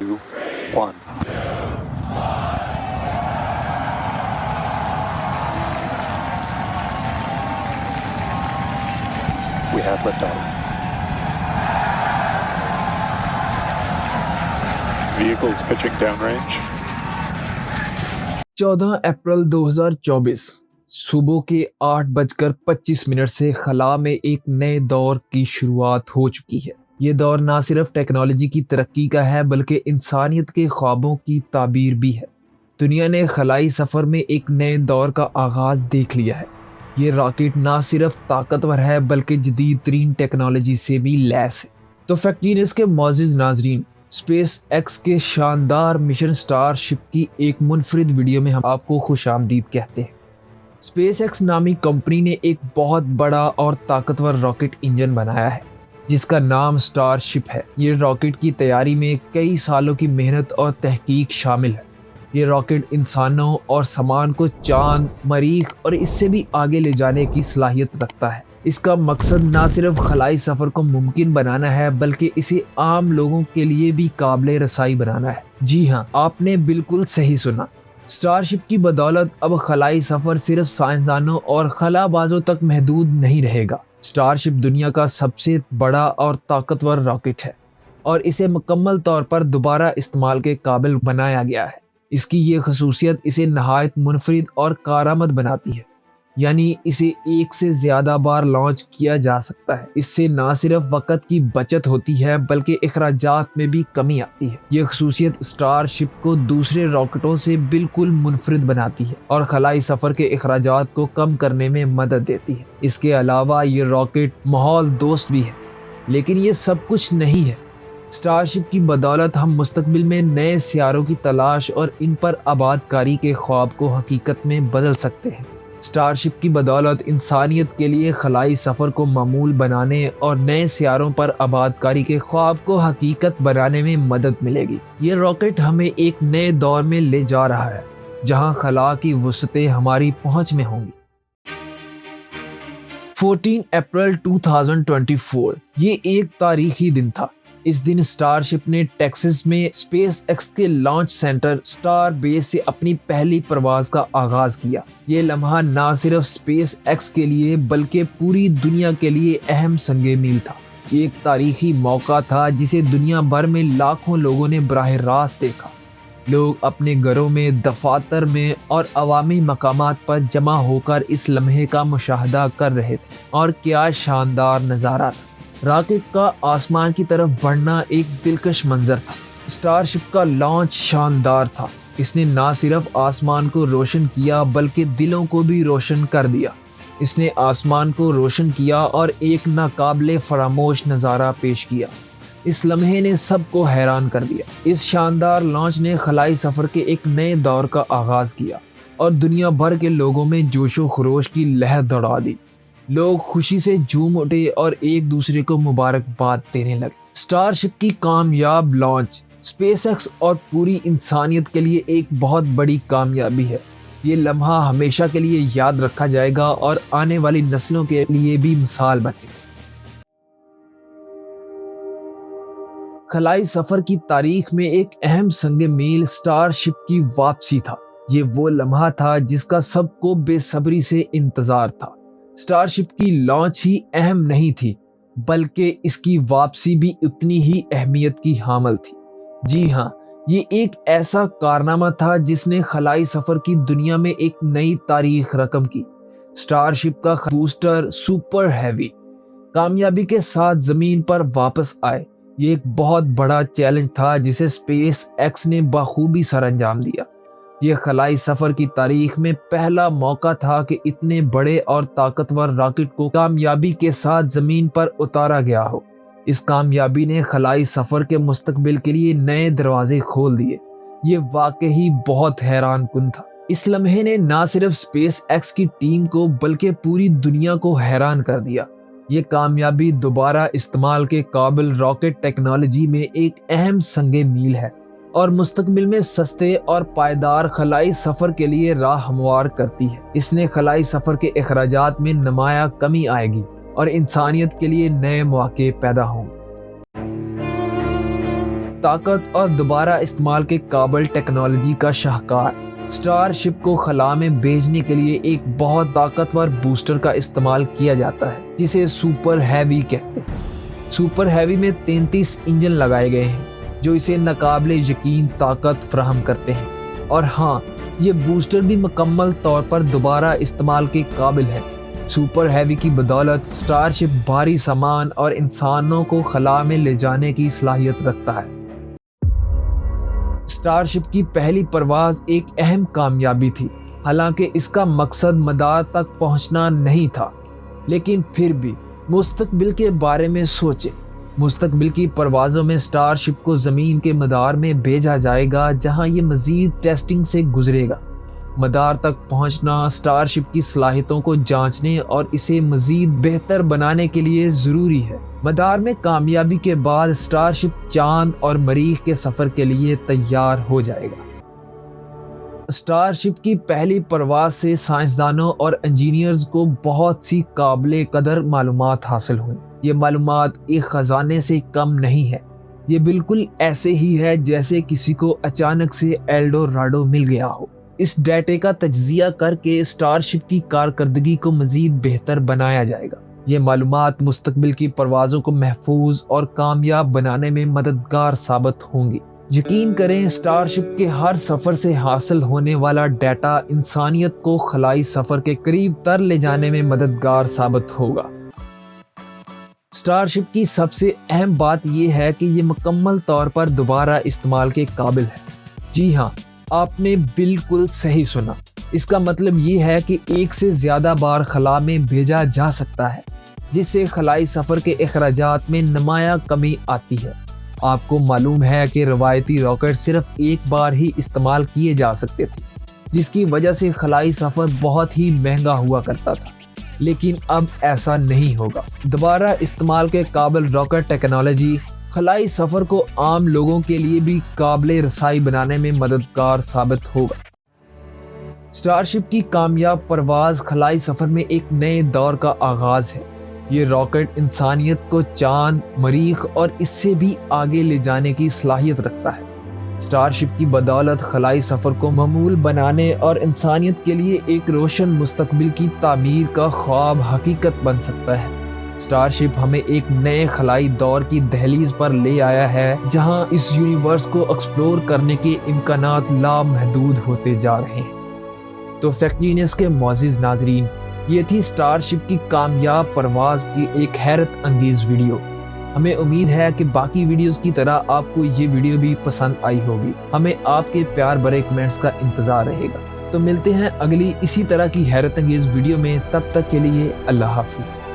1. We have liftoff. Vehicles pitching downrange. 14 अप्रैल 2024 सुबह के 8:25 से खला में एक नए दौर की शुरुआत हो चुकी है। ये दौर ना सिर्फ टेक्नोलॉजी की तरक्की का है बल्कि इंसानियत के ख्वाबों की ताबीर भी है। दुनिया ने खलाई सफ़र में एक नए दौर का आगाज़ देख लिया है। ये रॉकेट ना सिर्फ ताकतवर है बल्कि जदीद तरीन टेक्नोलॉजी से भी लैस है। तो फैक्ट जीनियस के मोअज़्ज़िज़ नाज़रीन, स्पेस एक्स के शानदार मिशन स्टारशिप की एक मुनफरिद वीडियो में हम आपको खुशामदीद कहते हैं। स्पेस एक्स नामी कंपनी ने एक बहुत बड़ा और ताकतवर रॉकेट इंजन बनाया है जिसका नाम स्टारशिप है। ये रॉकेट की तैयारी में कई सालों की मेहनत और तहकीक शामिल है। ये रॉकेट इंसानों और सामान को चांद, मरीख और इससे भी आगे ले जाने की सलाहियत रखता है। इसका मकसद ना सिर्फ खलाई सफ़र को मुमकिन बनाना है बल्कि इसे आम लोगों के लिए भी काबिल रसाई बनाना है। जी हाँ, आपने बिल्कुल सही सुना। स्टारशिप की बदौलत अब खलाई सफ़र सिर्फ साइंसदानों और खलाबाजों तक महदूद नहीं रहेगा। स्टारशिप दुनिया का सबसे बड़ा और ताकतवर रॉकेट है और इसे मुकम्मल तौर पर दोबारा इस्तेमाल के काबिल बनाया गया है। इसकी ये खसूसियत इसे नहायत मुनफरिद और कारआमद बनाती है, यानी इसे एक से ज़्यादा बार लॉन्च किया जा सकता है। इससे ना सिर्फ वक़्त की बचत होती है बल्कि अखराजात में भी कमी आती है। ये खसूसियत स्टारशिप को दूसरे रॉकेटों से बिल्कुल मुनफरिद बनाती है और खलाई सफ़र के अखराजात को कम करने में मदद देती है। इसके अलावा ये रॉकेट माहौल दोस्त भी है। लेकिन ये सब कुछ नहीं है। स्टारशिप की बदौलत हम मुस्तकबिल में नए सियारों की तलाश और इन पर आबादकारी के ख्वाब को हकीकत में बदल सकते हैं। स्टारशिप की बदौलत इंसानियत के लिए खलाई सफ़र को मामूल बनाने और नए सियारों पर आबादकारी के ख्वाब को हकीकत बनाने में मदद मिलेगी। ये रॉकेट हमें एक नए दौर में ले जा रहा है जहां खला की वसअतें हमारी पहुंच में होंगी। 14 अप्रैल 2024 ये एक तारीखी दिन था। इस दिन स्टारशिप ने टेक्सास में स्पेस एक्स के लॉन्च सेंटर स्टार बेस से अपनी पहली परवाज का आगाज किया। ये लम्हा ना सिर्फ स्पेस एक्स के लिए बल्कि पूरी दुनिया के लिए अहम संगे मील था। ये एक तारीखी मौका था जिसे दुनिया भर में लाखों लोगों ने बराह रास्त देखा। लोग अपने घरों में, दफातर में और अवामी मकामात पर जमा होकर इस लम्हे का मुशाहदा कर रहे थे। और क्या शानदार नज़ारा था। रॉकेट का आसमान की तरफ बढ़ना एक दिलकश मंजर था। स्टारशिप का लॉन्च शानदार था। इसने ना सिर्फ आसमान को रोशन किया बल्कि दिलों को भी रोशन कर दिया। इसने आसमान को रोशन किया और एक नाकाबिले फरामोश नज़ारा पेश किया। इस लम्हे ने सबको हैरान कर दिया। इस शानदार लॉन्च ने खलाई सफ़र के एक नए दौर का आगाज़ किया और दुनिया भर के लोगों में जोशो खरोश की लहर दौड़ा दी। लोग खुशी से झूम उठे और एक दूसरे को मुबारकबाद देने लगे। स्टारशिप की कामयाब लॉन्च स्पेस एक्स और पूरी इंसानियत के लिए एक बहुत बड़ी कामयाबी है। ये लम्हा हमेशा के लिए याद रखा जाएगा और आने वाली नस्लों के लिए भी मिसाल बनेगा। खलाई सफ़र की तारीख में एक अहम संगे मील स्टारशिप की वापसी था। ये वो लम्हा था जिसका सबको बेसब्री से इंतज़ार था। स्टारशिप की लॉन्च ही अहम नहीं थी बल्कि इसकी वापसी भी उतनी ही अहमियत की हामिल थी। जी हाँ, ये एक ऐसा कारनामा था जिसने खलाई सफ़र की दुनिया में एक नई तारीख रकम की। स्टारशिप का बूस्टर सुपर हैवी कामयाबी के साथ ज़मीन पर वापस आए। ये एक बहुत बड़ा चैलेंज था जिसे स्पेस एक्स ने बखूबी सरअंजाम दिया। ये खलाई सफ़र की तारीख में पहला मौका था कि इतने बड़े और ताकतवर रॉकेट को कामयाबी के साथ ज़मीन पर उतारा गया हो। इस कामयाबी ने खलाई सफ़र के मुस्तकबिल के लिए नए दरवाजे खोल दिए। ये वाकई बहुत हैरान कुन था। इस लम्हे ने ना सिर्फ स्पेस एक्स की टीम को बल्कि पूरी दुनिया को हैरान कर दिया। ये कामयाबी दोबारा इस्तेमाल के काबिल रॉकेट टेक्नोलॉजी में एक अहम संगे मील है और मुस्तकबिल में सस्ते और पायदार खलाई सफ़र के लिए राह हमवार करती है। इसने खलाई सफ़र के अखराजात में नुमाया कमी आएगी और इंसानियत के लिए नए मौके पैदा होंगे। طاقت اور دوبارہ استعمال کے قابل ٹیکنالوجی کا شاہکار۔ اسٹار شپ کو خلا میں بھیجنے کے لیے ایک بہت طاقتور بوسٹر کا استعمال کیا جاتا ہے جسے سپر ہیوی کہتے ہیں۔ سپر ہیوی میں 33 انجن لگائے گئے ہیں جو اسے ناقابل یقین طاقت فراہم کرتے ہیں، اور ہاں، یہ بوسٹر بھی مکمل طور پر دوبارہ استعمال کے قابل ہے۔ سپر ہیوی کی بدولت اسٹار شپ بھاری سامان اور انسانوں کو خلا میں لے جانے کی صلاحیت رکھتا ہے۔ اسٹار شپ کی پہلی پرواز ایک اہم کامیابی تھی، حالانکہ اس کا مقصد مدار تک پہنچنا نہیں تھا، لیکن پھر بھی مستقبل کے بارے میں سوچیں۔ مستقبل کی پروازوں میں اسٹار شپ کو زمین کے مدار میں بھیجا جائے گا جہاں یہ مزید ٹیسٹنگ سے گزرے گا۔ مدار تک پہنچنا اسٹار شپ کی صلاحیتوں کو جانچنے اور اسے مزید بہتر بنانے کے لیے ضروری ہے۔ مدار میں کامیابی کے بعد اسٹار شپ چاند اور مریخ کے سفر کے لیے تیار ہو جائے گا۔ اسٹار شپ کی پہلی پرواز سے سائنسدانوں اور انجینئرز کو بہت سی قابل قدر معلومات حاصل ہوئیں۔ یہ معلومات ایک خزانے سے کم نہیں ہے، یہ بالکل ایسے ہی ہے جیسے کسی کو اچانک سے ایلڈوراڈو مل گیا ہو۔ اس ڈیٹے کا تجزیہ کر کے اسٹار شپ کی کارکردگی کو مزید بہتر بنایا جائے گا۔ یہ معلومات مستقبل کی پروازوں کو محفوظ اور کامیاب بنانے میں مددگار ثابت ہوں گی۔ یقین کریں، اسٹار شپ کے ہر سفر سے حاصل ہونے والا ڈیٹا انسانیت کو خلائی سفر کے قریب تر لے جانے میں مددگار ثابت ہوگا۔ اسٹار شپ کی سب سے اہم بات یہ ہے کہ یہ مکمل طور پر دوبارہ استعمال کے قابل ہے۔ جی ہاں، آپ نے بالکل صحیح سنا۔ اس کا مطلب یہ ہے کہ ایک سے زیادہ بار خلا میں بھیجا جا سکتا ہے، جس سے خلائی سفر کے اخراجات میں نمایاں کمی آتی ہے۔ آپ کو معلوم ہے کہ روایتی راکٹ صرف ایک بار ہی استعمال کیے جا سکتے تھے، جس کی وجہ سے خلائی سفر بہت ہی مہنگا ہوا کرتا تھا، لیکن اب ایسا نہیں ہوگا۔ دوبارہ استعمال کے قابل راکٹ ٹیکنالوجی خلائی سفر کو عام لوگوں کے لیے بھی قابل رسائی بنانے میں مددگار ثابت ہوگا۔ اسٹار شپ کی کامیاب پرواز خلائی سفر میں ایک نئے دور کا آغاز ہے۔ یہ راکٹ انسانیت کو چاند، مریخ اور اس سے بھی آگے لے جانے کی صلاحیت رکھتا ہے۔ اسٹار شپ کی بدولت خلائی سفر کو معمول بنانے اور انسانیت کے لیے ایک روشن مستقبل کی تعمیر کا خواب حقیقت بن سکتا ہے۔ اسٹار شپ ہمیں ایک نئے خلائی دور کی دہلیز پر لے آیا ہے جہاں اس یونیورس کو ایکسپلور کرنے کے امکانات لامحدود ہوتے جا رہے ہیں۔ تو فیکٹ جینیس کے معزز ناظرین، یہ تھی اسٹار شپ کی کامیاب پرواز کی ایک حیرت انگیز ویڈیو۔ ہمیں امید ہے کہ باقی ویڈیوز کی طرح آپ کو یہ ویڈیو بھی پسند آئی ہوگی۔ ہمیں آپ کے پیار بھرے کمنٹس کا انتظار رہے گا۔ تو ملتے ہیں اگلی اسی طرح کی حیرت انگیز ویڈیو میں، تب تک کے لیے اللہ حافظ۔